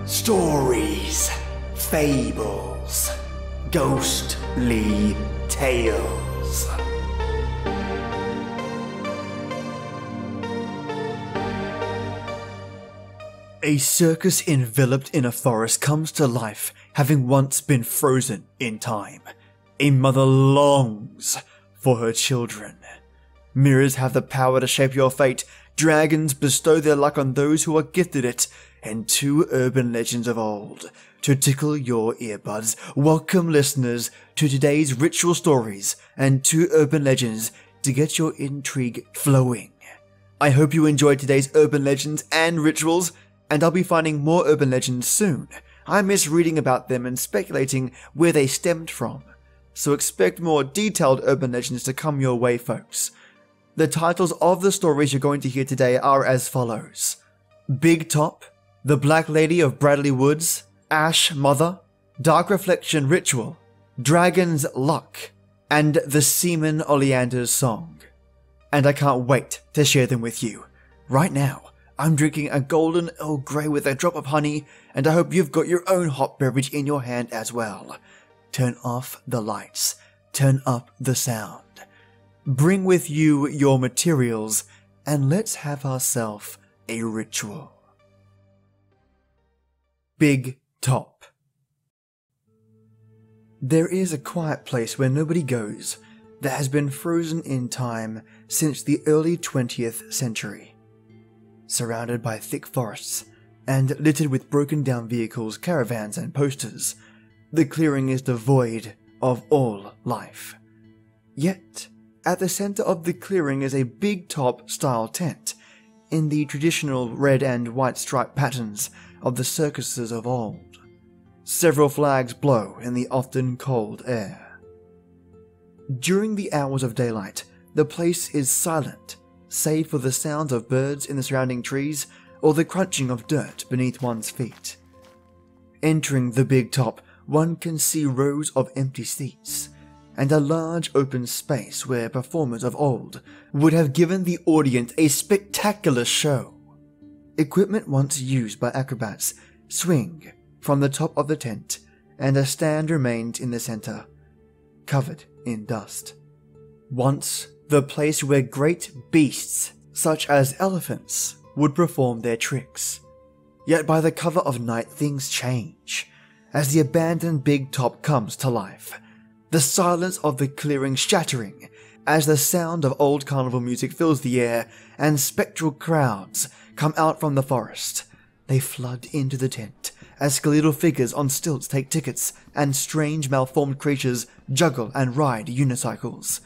Stories, Fables, Ghostly Tales. A circus enveloped in a forest comes to life, having once been frozen in time. A mother longs for her children. Mirrors have the power to shape your fate. Dragons bestow their luck on those who are gifted it. And two urban legends of old to tickle your earbuds. Welcome, listeners, to today's ritual stories and two urban legends to get your intrigue flowing. I hope you enjoyed today's urban legends and rituals, and I'll be finding more urban legends soon. I miss reading about them and speculating where they stemmed from. So expect more detailed urban legends to come your way, folks. The titles of the stories you're going to hear today are as follows: Big Top, The Black Lady of Bradley Woods, Ash Mother, Dark Reflection Ritual, Dragon's Luck, and the Seaman Oleander's Song. And I can't wait to share them with you. Right now, I'm drinking a golden Earl Grey with a drop of honey, and I hope you've got your own hot beverage in your hand as well. Turn off the lights, turn up the sound. Bring with you your materials, and let's have ourselves a ritual. Big Top. There is a quiet place where nobody goes that has been frozen in time since the early 20th century. Surrounded by thick forests and littered with broken down vehicles, caravans and posters, the clearing is devoid of all life. Yet, at the center of the clearing is a Big Top style tent in the traditional red and white striped patterns of the circuses of old. Several flags blow in the often cold air. During the hours of daylight, the place is silent, save for the sounds of birds in the surrounding trees or the crunching of dirt beneath one's feet. Entering the Big Top, one can see rows of empty seats and a large open space where performers of old would have given the audience a spectacular show. Equipment once used by acrobats swing from the top of the tent, and a stand remains in the center, covered in dust. Once the place where great beasts, such as elephants, would perform their tricks. Yet by the cover of night things change, as the abandoned Big Top comes to life. The silence of the clearing shattering as the sound of old carnival music fills the air and spectral crowds come out from the forest. They flood into the tent as skeletal figures on stilts take tickets and strange malformed creatures juggle and ride unicycles.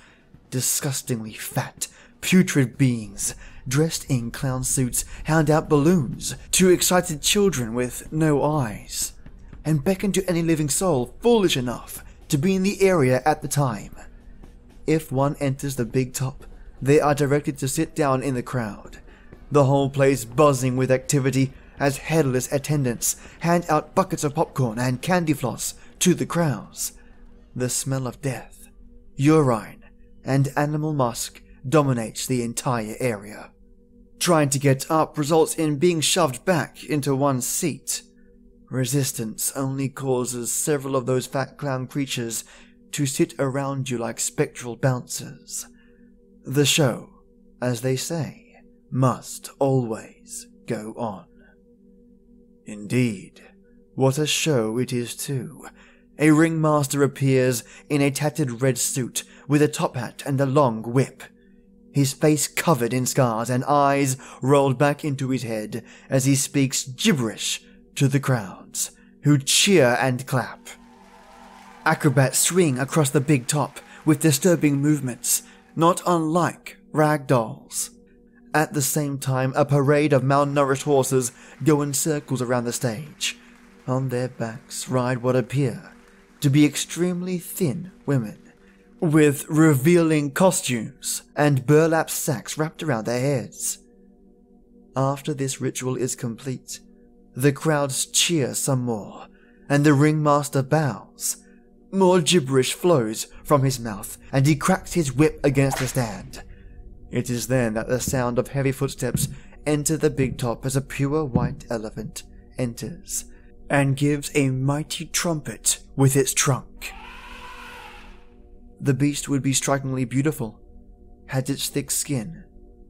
Disgustingly fat, putrid beings dressed in clown suits hand out balloons to excited children with no eyes and beckon to any living soul foolish enough to be in the area at the time. If one enters the Big Top, they are directed to sit down in the crowd, the whole place buzzing with activity as headless attendants hand out buckets of popcorn and candy floss to the crowds. The smell of death, urine, and animal musk dominates the entire area. Trying to get up results in being shoved back into one's seat. Resistance only causes several of those fat clown creatures to sit around you like spectral bouncers. The show, as they say, must always go on. Indeed, what a show it is too. A ringmaster appears in a tattered red suit with a top hat and a long whip. His face covered in scars and eyes rolled back into his head as he speaks gibberish to the crowds, who cheer and clap. Acrobats swing across the Big Top with disturbing movements, not unlike rag dolls. At the same time, a parade of malnourished horses go in circles around the stage. On their backs ride what appear to be extremely thin women, with revealing costumes and burlap sacks wrapped around their heads. After this ritual is complete, the crowds cheer some more, and the ringmaster bows. More gibberish flows from his mouth, and he cracks his whip against the stand. It is then that the sound of heavy footsteps enter the Big Top as a pure white elephant enters, and gives a mighty trumpet with its trunk. The beast would be strikingly beautiful had its thick skin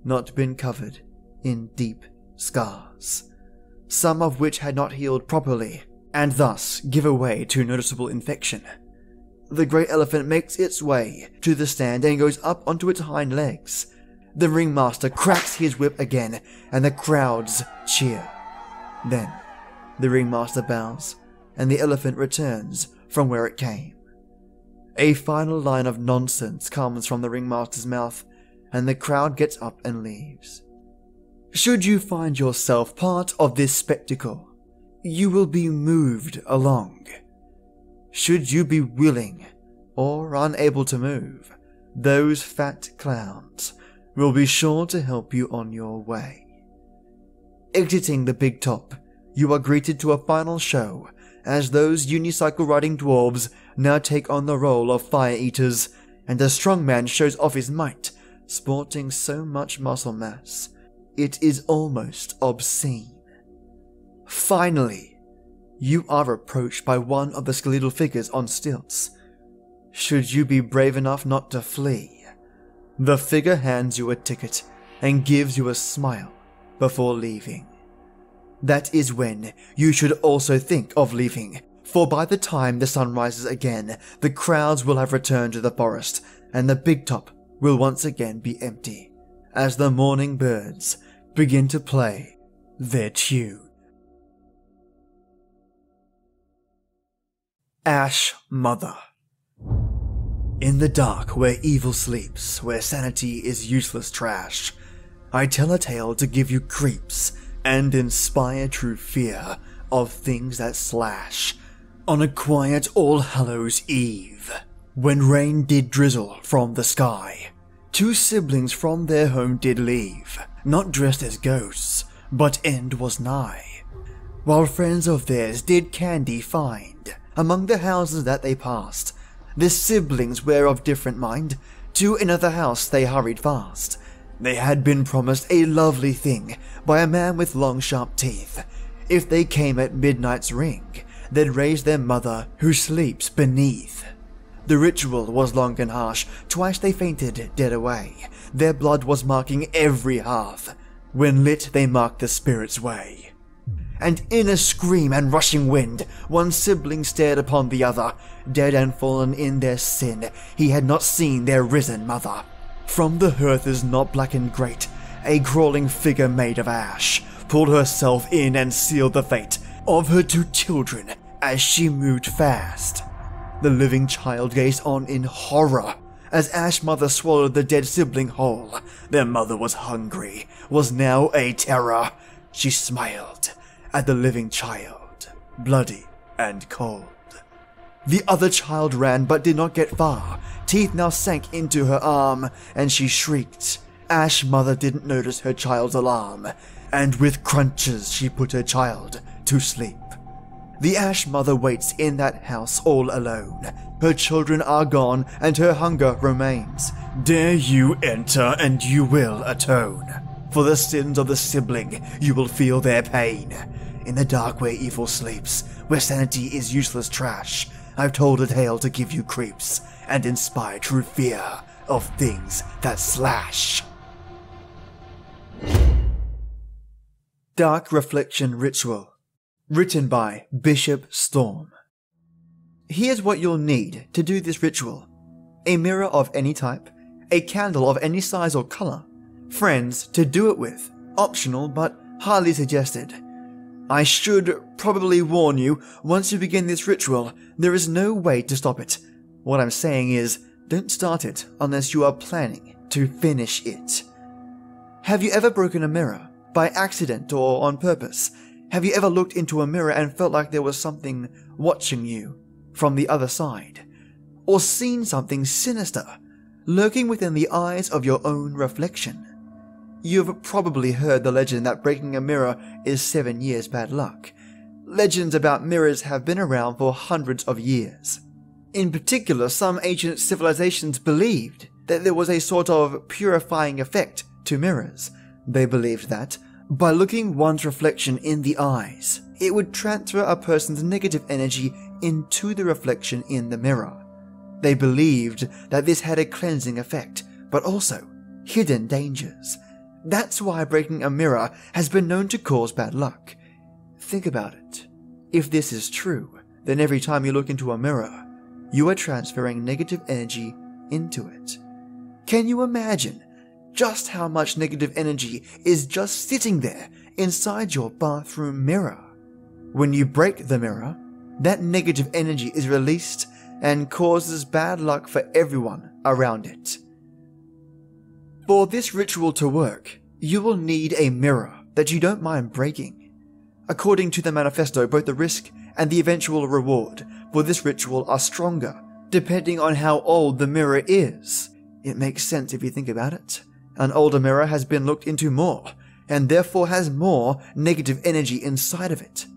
not been covered in deep scars, some of which had not healed properly and thus give way to noticeable infection. The great elephant makes its way to the stand and goes up onto its hind legs. The ringmaster cracks his whip again and the crowds cheer. Then the ringmaster bows and the elephant returns from where it came. A final line of nonsense comes from the ringmaster's mouth and the crowd gets up and leaves. Should you find yourself part of this spectacle, you will be moved along. Should you be willing or unable to move, those fat clowns will be sure to help you on your way. Exiting the big top, you are greeted to a final show as those unicycle riding dwarves now take on the role of fire eaters, and a strongman shows off his might, sporting so much muscle mass it is almost obscene. Finally, you are approached by one of the skeletal figures on stilts. Should you be brave enough not to flee, the figure hands you a ticket and gives you a smile before leaving. That is when you should also think of leaving, for by the time the sun rises again, the crowds will have returned to the forest, and the big top will once again be empty, as the morning birds begin to play their tune. Ash Mother. In the dark where evil sleeps, where sanity is useless trash, I tell a tale to give you creeps and inspire true fear of things that slash. On a quiet All Hallows Eve, when rain did drizzle from the sky, two siblings from their home did leave, not dressed as ghosts, but end was nigh. While friends of theirs did candy find among the houses that they passed, the siblings were of different mind. To another house they hurried fast. They had been promised a lovely thing by a man with long sharp teeth. If they came at midnight's ring, they'd raise their mother who sleeps beneath. The ritual was long and harsh, twice they fainted dead away. Their blood was marking every hearth, when lit they marked the spirit's way. And in a scream and rushing wind, one sibling stared upon the other. Dead and fallen in their sin, he had not seen their risen mother. From the hearth's not blackened grate, a crawling figure made of ash pulled herself in and sealed the fate of her two children as she moved fast. The living child gazed on in horror as Ash Mother swallowed the dead sibling whole. Their mother was hungry, was now a terror. She smiled at the living child, bloody and cold. The other child ran but did not get far. Teeth now sank into her arm and she shrieked. Ash Mother didn't notice her child's alarm, and with crunches she put her child to sleep. The Ash Mother waits in that house all alone. Her children are gone and her hunger remains. Dare you enter and you will atone. For the sins of the sibling you will feel their pain. In the dark where evil sleeps, where sanity is useless trash, I've told a tale to give you creeps and inspire true fear of things that slash. Dark Reflection Ritual. Written by BishopStorm. Here's what you'll need to do this ritual. A mirror of any type, a candle of any size or color, friends to do it with, optional but highly suggested. I should probably warn you, once you begin this ritual, there is no way to stop it. What I'm saying is, don't start it unless you are planning to finish it. Have you ever broken a mirror, by accident or on purpose? Have you ever looked into a mirror and felt like there was something watching you from the other side? Or seen something sinister lurking within the eyes of your own reflection? You've probably heard the legend that breaking a mirror is 7 years bad luck. Legends about mirrors have been around for hundreds of years. In particular, some ancient civilizations believed that there was a sort of purifying effect to mirrors. They believed that, By looking one's reflection in the eyes, it would transfer a person's negative energy into the reflection in the mirror. They believed that this had a cleansing effect, but also hidden dangers. That's why breaking a mirror has been known to cause bad luck. Think about it. If this is true, then every time you look into a mirror, you are transferring negative energy into it. Can you imagine just how much negative energy is just sitting there inside your bathroom mirror? When you break the mirror, that negative energy is released and causes bad luck for everyone around it. For this ritual to work, you will need a mirror that you don't mind breaking. According to the manifesto, both the risk and the eventual reward for this ritual are stronger, depending on how old the mirror is. It makes sense if you think about it. An older mirror has been looked into more, and therefore has more negative energy inside of it.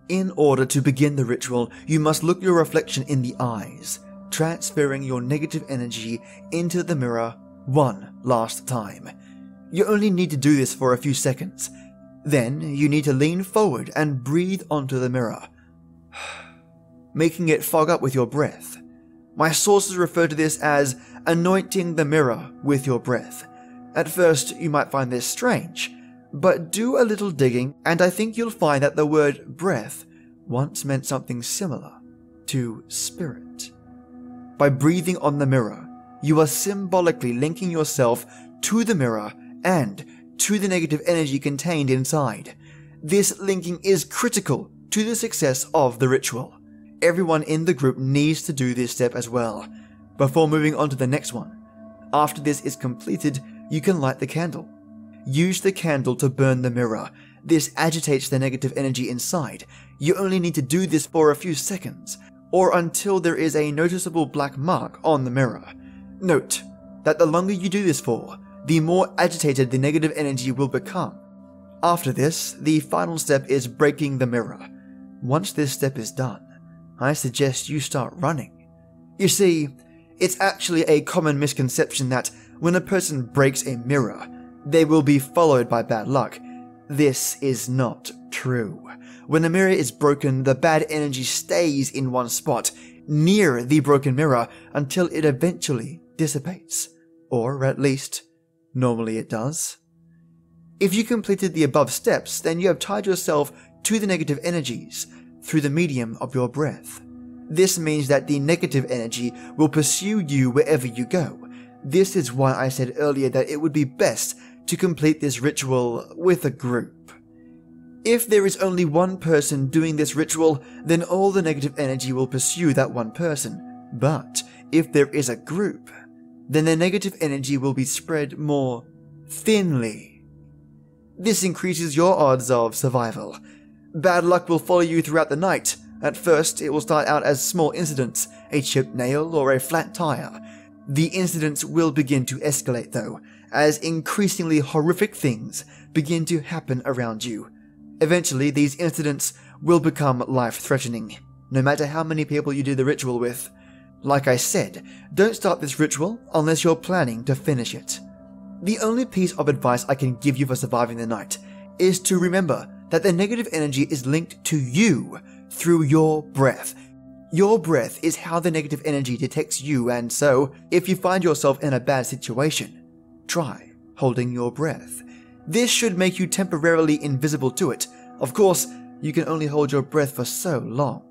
In order to begin the ritual, you must look your reflection in the eyes, transferring your negative energy into the mirror one last time. You only need to do this for a few seconds. Then you need to lean forward and breathe onto the mirror, making it fog up with your breath. My sources refer to this as anointing the mirror with your breath. At first, you might find this strange, but do a little digging and I think you'll find that the word breath once meant something similar to spirit. By breathing on the mirror, you are symbolically linking yourself to the mirror and to the negative energy contained inside. This linking is critical to the success of the ritual. Everyone in the group needs to do this step as well, before moving on to the next one. After this is completed, you can light the candle. Use the candle to burn the mirror. This agitates the negative energy inside. You only need to do this for a few seconds, or until there is a noticeable black mark on the mirror. Note that the longer you do this for, the more agitated the negative energy will become. After this, the final step is breaking the mirror. Once this step is done, I suggest you start running. You see, it's actually a common misconception that when a person breaks a mirror, they will be followed by bad luck. This is not true. When a mirror is broken, the bad energy stays in one spot, near the broken mirror, until it eventually dissipates. Or at least, normally it does. If you completed the above steps, then you have tied yourself to the negative energies through the medium of your breath. This means that the negative energy will pursue you wherever you go. This is why I said earlier that it would be best to complete this ritual with a group. If there is only one person doing this ritual, then all the negative energy will pursue that one person. But if there is a group, then the negative energy will be spread more thinly. This increases your odds of survival. Bad luck will follow you throughout the night. At first, it will start out as small incidents, a chipped nail or a flat tire. The incidents will begin to escalate though, as increasingly horrific things begin to happen around you. Eventually, these incidents will become life-threatening, no matter how many people you do the ritual with. Like I said, don't start this ritual unless you're planning to finish it. The only piece of advice I can give you for surviving the night is to remember that the negative energy is linked to you through your breath. Your breath is how the negative energy detects you, and so, if you find yourself in a bad situation, try holding your breath. This should make you temporarily invisible to it. Of course, you can only hold your breath for so long.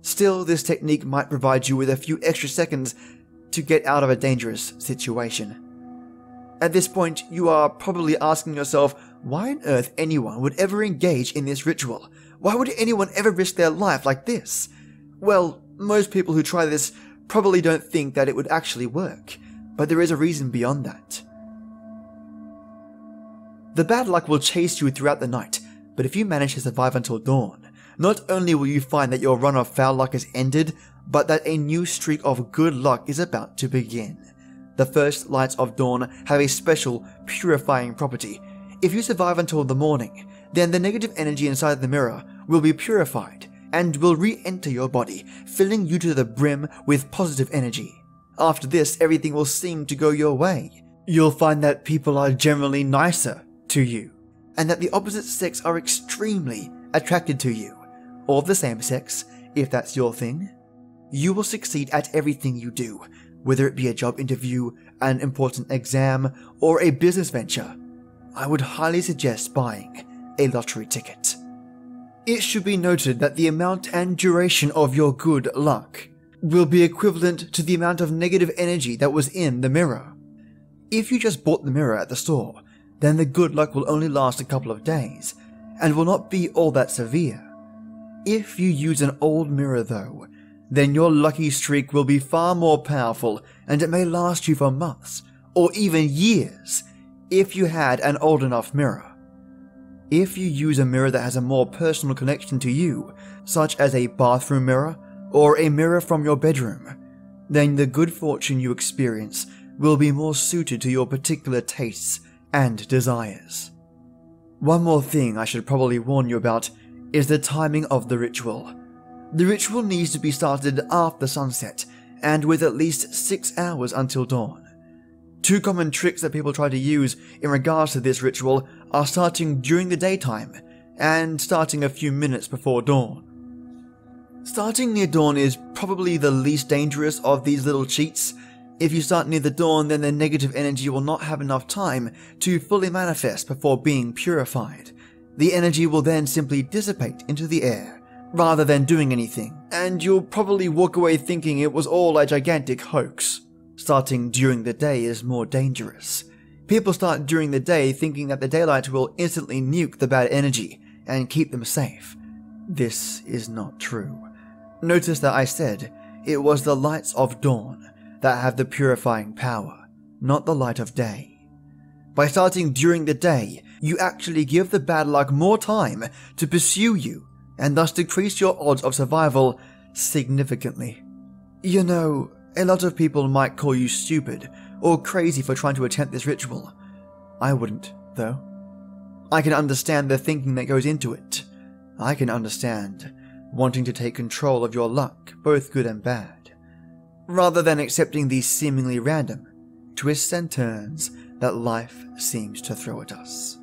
Still, this technique might provide you with a few extra seconds to get out of a dangerous situation. At this point, you are probably asking yourself, why on earth anyone would ever engage in this ritual? Why would anyone ever risk their life like this? Well, most people who try this probably don't think that it would actually work, but there is a reason beyond that. The bad luck will chase you throughout the night, but if you manage to survive until dawn, not only will you find that your run of foul luck has ended, but that a new streak of good luck is about to begin. The first lights of dawn have a special purifying property. If you survive until the morning, then the negative energy inside the mirror will be purified and will re-enter your body, filling you to the brim with positive energy. After this, everything will seem to go your way. You'll find that people are generally nicer to you, and that the opposite sex are extremely attracted to you, or the same sex, if that's your thing, you will succeed at everything you do, whether it be a job interview, an important exam, or a business venture. I would highly suggest buying a lottery ticket. It should be noted that the amount and duration of your good luck will be equivalent to the amount of negative energy that was in the mirror. If you just bought the mirror at the store, then the good luck will only last a couple of days, and will not be all that severe. If you use an old mirror though, then your lucky streak will be far more powerful, and it may last you for months, or even years, if you had an old enough mirror. If you use a mirror that has a more personal connection to you, such as a bathroom mirror, or a mirror from your bedroom, then the good fortune you experience will be more suited to your particular tastes and desires. One more thing I should probably warn you about is the timing of the ritual. The ritual needs to be started after sunset, and with at least 6 hours until dawn. Two common tricks that people try to use in regards to this ritual are starting during the daytime, and starting a few minutes before dawn. Starting near dawn is probably the least dangerous of these little cheats. If you start near the dawn, then the negative energy will not have enough time to fully manifest before being purified. The energy will then simply dissipate into the air, rather than doing anything, and you'll probably walk away thinking it was all a gigantic hoax. Starting during the day is more dangerous. People start during the day thinking that the daylight will instantly nuke the bad energy and keep them safe. This is not true. Notice that I said it was the lights of dawn that have the purifying power, not the light of day. By starting during the day, you actually give the bad luck more time to pursue you, and thus decrease your odds of survival significantly. You know, a lot of people might call you stupid or crazy for trying to attempt this ritual. I wouldn't, though. I can understand the thinking that goes into it. I can understand wanting to take control of your luck, both good and bad, rather than accepting these seemingly random twists and turns that life seems to throw at us.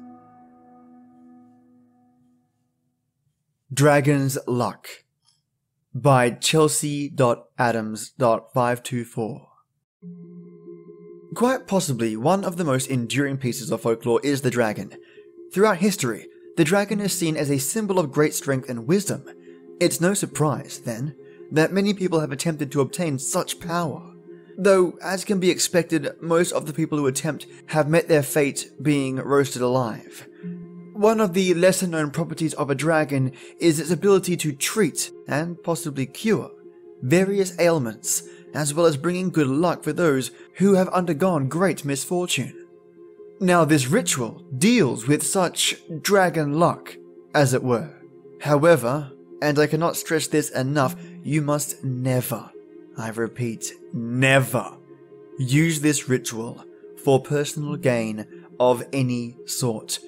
Dragon's Luck by Chelsea.Adams.524. Quite possibly one of the most enduring pieces of folklore is the dragon. Throughout history, the dragon is seen as a symbol of great strength and wisdom. It's no surprise, then, that many people have attempted to obtain such power. Though, as can be expected, most of the people who attempt have met their fate being roasted alive. One of the lesser-known properties of a dragon is its ability to treat, and possibly cure, various ailments, as well as bringing good luck for those who have undergone great misfortune. Now, this ritual deals with such dragon luck, as it were. However, and I cannot stress this enough, you must never, I repeat, never, use this ritual for personal gain of any sort.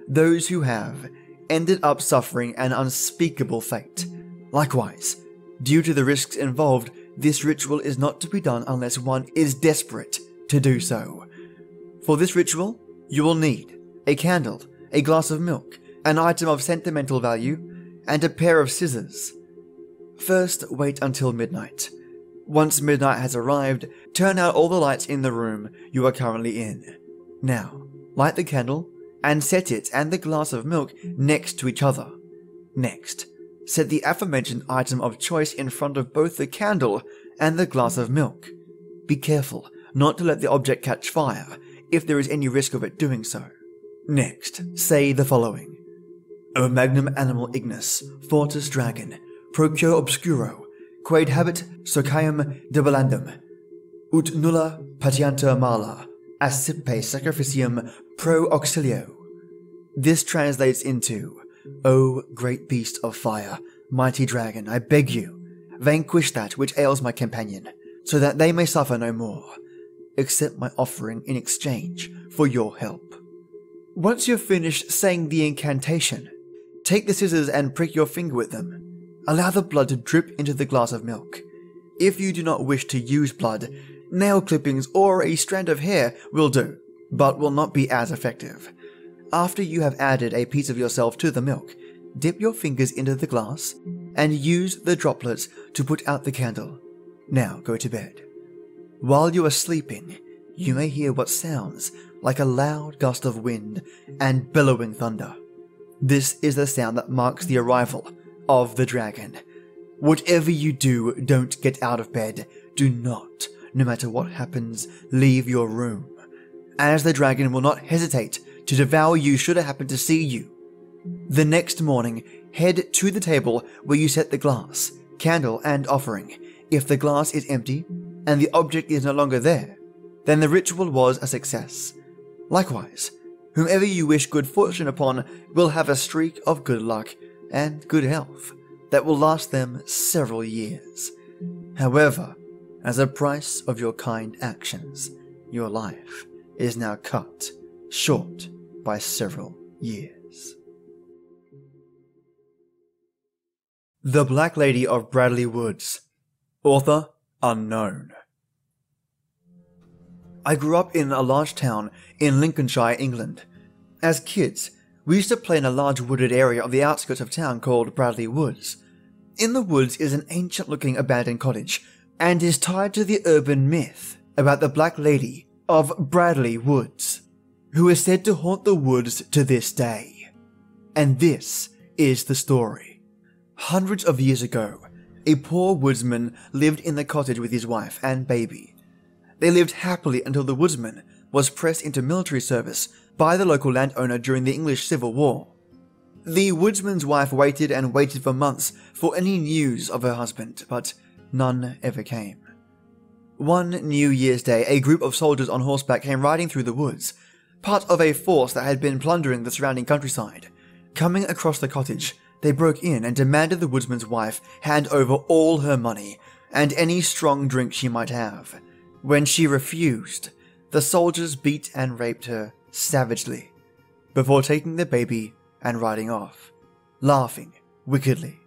Those who have ended up suffering an unspeakable fate. Likewise, due to the risks involved, this ritual is not to be done unless one is desperate to do so. For this ritual, you will need a candle, a glass of milk, an item of sentimental value, and a pair of scissors. First, wait until midnight. Once midnight has arrived, turn out all the lights in the room you are currently in. Now, light the candle and set it and the glass of milk next to each other. Next, set the aforementioned item of choice in front of both the candle and the glass of milk. Be careful not to let the object catch fire if there is any risk of it doing so. Next, say the following. O magnum animal ignis, fortis dragon, procio obscuro, quaid habet socium debilandum, ut nulla patianta mala, ascipe sacrificium pro auxilio. This translates into, O great beast of fire, mighty dragon, I beg you, vanquish that which ails my companion, so that they may suffer no more. Accept my offering in exchange for your help. Once you've finished saying the incantation, take the scissors and prick your finger with them. Allow the blood to drip into the glass of milk. If you do not wish to use blood, nail clippings or a strand of hair will do, but will not be as effective. After you have added a piece of yourself to the milk, dip your fingers into the glass and use the droplets to put out the candle. Now go to bed. While you are sleeping, you may hear what sounds like a loud gust of wind and bellowing thunder. This is the sound that marks the arrival of the dragon. Whatever you do, don't get out of bed. Do not, no matter what happens, leave your room, as the dragon will not hesitate to devour you should it happen to see you. The next morning, head to the table where you set the glass, candle, and offering. If the glass is empty and the object is no longer there, then the ritual was a success. Likewise, whomever you wish good fortune upon will have a streak of good luck and good health that will last them several years. However, as a price of your kind actions, your life is now cut short by several years. The Black Lady of Bradley Woods. Author unknown. I grew up in a large town in Lincolnshire, England. As kids, we used to play in a large wooded area of the outskirts of town called Bradley Woods. In the woods is an ancient-looking abandoned cottage, and is tied to the urban myth about the Black Lady of Bradley Woods, who is said to haunt the woods to this day. And this is the story. Hundreds of years ago, a poor woodsman lived in the cottage with his wife and baby. They lived happily until the woodsman was pressed into military service by the local landowner during the English Civil War. The woodsman's wife waited and waited for months for any news of her husband, but none ever came. One New Year's Day, a group of soldiers on horseback came riding through the woods, part of a force that had been plundering the surrounding countryside. Coming across the cottage, they broke in and demanded the woodsman's wife hand over all her money and any strong drink she might have. When she refused, the soldiers beat and raped her savagely, before taking the baby and riding off, laughing wickedly.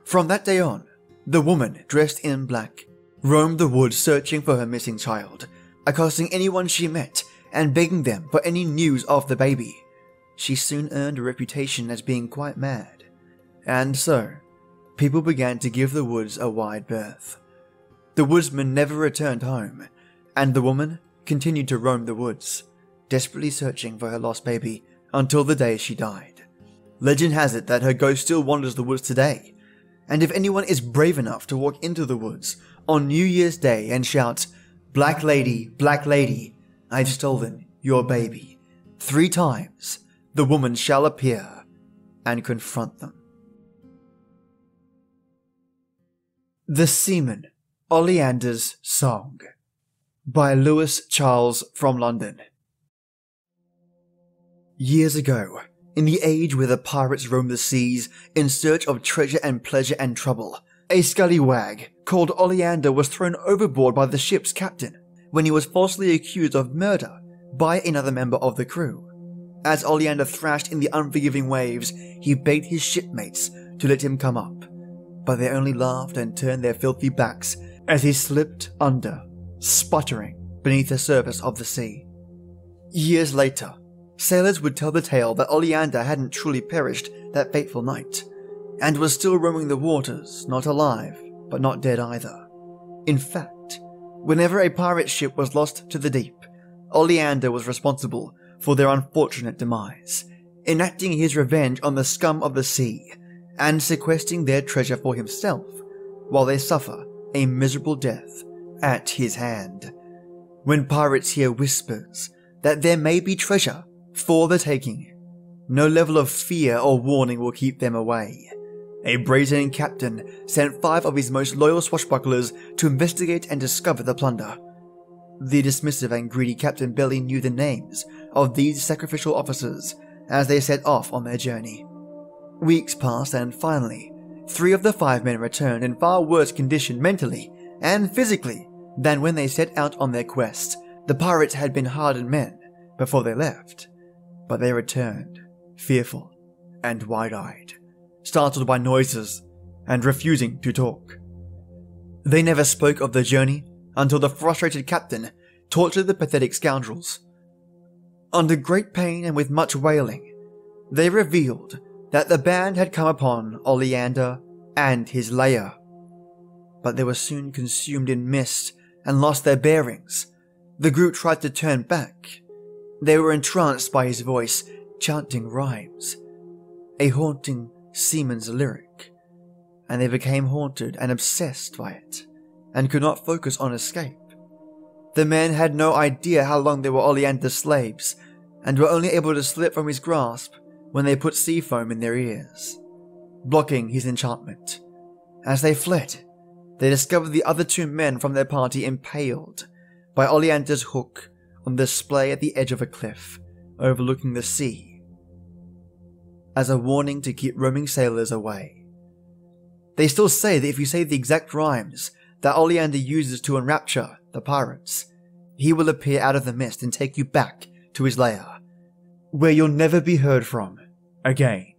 From that day on, the woman, dressed in black, roamed the woods searching for her missing child, accosting anyone she met and begging them for any news of the baby. She soon earned a reputation as being quite mad, and so people began to give the woods a wide berth. The woodsman never returned home, and the woman continued to roam the woods, desperately searching for her lost baby until the day she died. Legend has it that her ghost still wanders the woods today, and if anyone is brave enough to walk into the woods on New Year's Day and shout, Black Lady, I've stolen your baby," 3 times, the woman shall appear and confront them. The Seaman, Oleander's Song, by Lewis Charles from London. Years ago, in the age where the pirates roamed the seas in search of treasure and pleasure and trouble, a scallywag called Oleander was thrown overboard by the ship's captain when he was falsely accused of murder by another member of the crew. As Oleander thrashed in the unforgiving waves, he begged his shipmates to let him come up, but they only laughed and turned their filthy backs as he slipped under, sputtering beneath the surface of the sea. Years later, sailors would tell the tale that Oleander hadn't truly perished that fateful night, and was still roaming the waters, not alive, but not dead either. In fact, whenever a pirate ship was lost to the deep, Oleander was responsible for their unfortunate demise, enacting his revenge on the scum of the sea, and sequestering their treasure for himself, while they suffer a miserable death at his hand. When pirates hear whispers that there may be treasure for the taking, no level of fear or warning will keep them away. A brazen captain sent 5 of his most loyal swashbucklers to investigate and discover the plunder. The dismissive and greedy captain barely knew the names of these sacrificial officers as they set off on their journey. Weeks passed, and finally, 3 of the 5 men returned in far worse condition mentally and physically than when they set out on their quest. The pirates had been hardened men before they left, but they returned, fearful and wide-eyed, startled by noises and refusing to talk. They never spoke of the journey until the frustrated captain tortured the pathetic scoundrels. Under great pain and with much wailing, they revealed that the band had come upon Oleander and his lair. But they were soon consumed in mist and lost their bearings. The group tried to turn back. They were entranced by his voice, chanting rhymes, a haunting Seaman's lyric, and they became haunted and obsessed by it, and could not focus on escape. The men had no idea how long they were Oleander's slaves, and were only able to slip from his grasp when they put sea foam in their ears, blocking his enchantment. As they fled, they discovered the other two men from their party impaled by Oleander's hook on display at the edge of a cliff overlooking the sea, as a warning to keep roaming sailors away. They still say that if you say the exact rhymes that Oleander uses to enrapture the pirates, he will appear out of the mist and take you back to his lair, where you'll never be heard from again.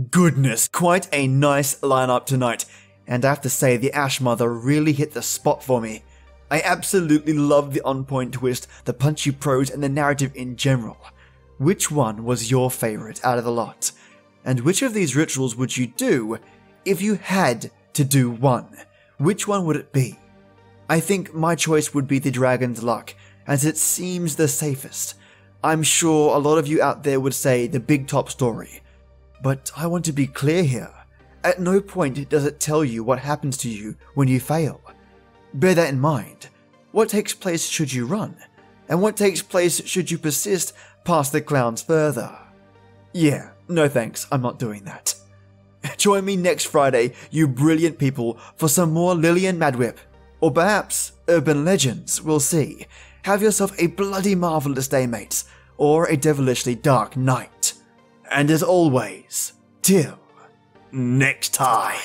Goodness, quite a nice lineup tonight, and I have to say the Ash Mother really hit the spot for me. I absolutely loved the on-point twist, the punchy prose, and the narrative in general. Which one was your favourite out of the lot? And which of these rituals would you do if you had to do one? Which one would it be? I think my choice would be the Dragon's Luck, as it seems the safest. I'm sure a lot of you out there would say the Big Top story. But I want to be clear here. At no point does it tell you what happens to you when you fail. Bear that in mind. What takes place should you run? And what takes place should you persist past the clowns further? Yeah, no thanks, I'm not doing that. Join me next Friday, you brilliant people, for some more Lillian Madwhip. Or perhaps urban legends, we'll see. Have yourself a bloody marvellous day, mates, or a devilishly dark night. And as always, till next time.